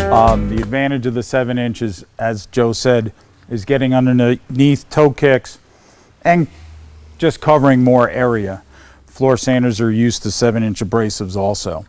The advantage of the 7-inch is, as Joe said, is getting underneath toe kicks and just covering more area. Floor sanders are used to 7-inch abrasives also.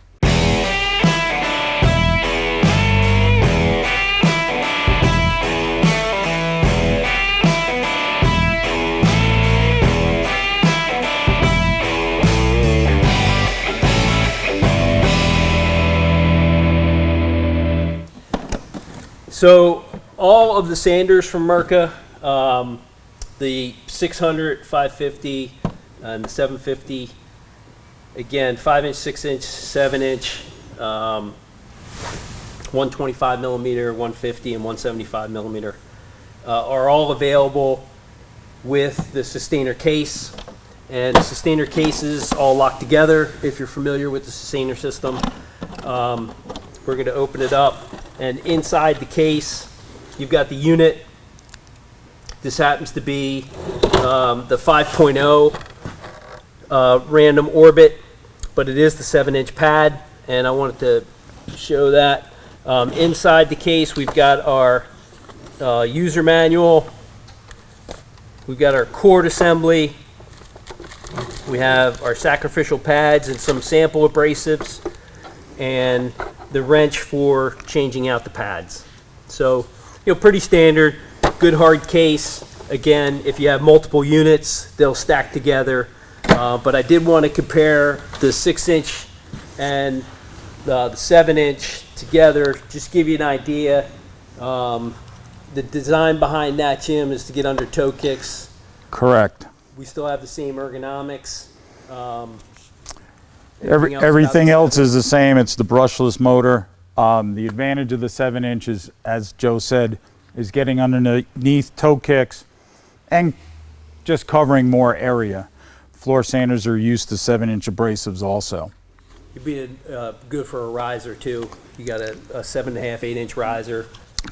So all of the sanders from Mirka, the 600, 550, and the 750, again, 5-inch, 6-inch, 7-inch, 125 millimeter, 150, and 175 millimeter are all available with the sustainer case. And the sustainer cases all locked together. If you're familiar with the sustainer system, we're going to open it up. And inside the case, you've got the unit. This happens to be the 5.0 random orbit, but it is the 7-inch pad, and I wanted to show that. Inside the case, we've got our user manual. We've got our cord assembly. We have our sacrificial pads and some sample abrasives, and the wrench for changing out the pads. So, pretty standard, good hard case. Again, if you have multiple units, they'll stack together. But I did want to compare the 6-inch and the 7-inch together, just give you an idea. The design behind that, Jim, is to get under toe kicks. Correct. We still have the same ergonomics. Everything else is the same. It's the brushless motor. The advantage of the 7-inch is, as Joe said, is getting underneath toe kicks and just covering more area. Floor sanders are used to 7-inch abrasives also. It'd be good for a riser too. You got a 7.5, 8-inch riser.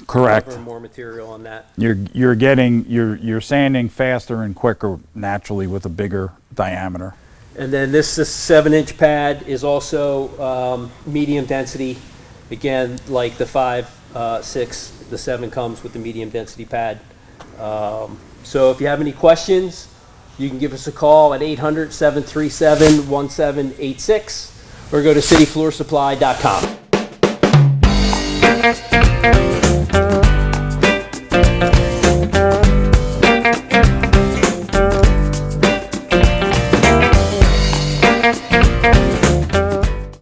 Correct. Cover more material on that. You're sanding faster and quicker naturally with a bigger diameter. And then this 7-inch pad is also medium density. Again, like the 5, 6, the 7 comes with the medium density pad. So if you have any questions, you can give us a call at 800-737-1786 or go to cityfloorsupply.com.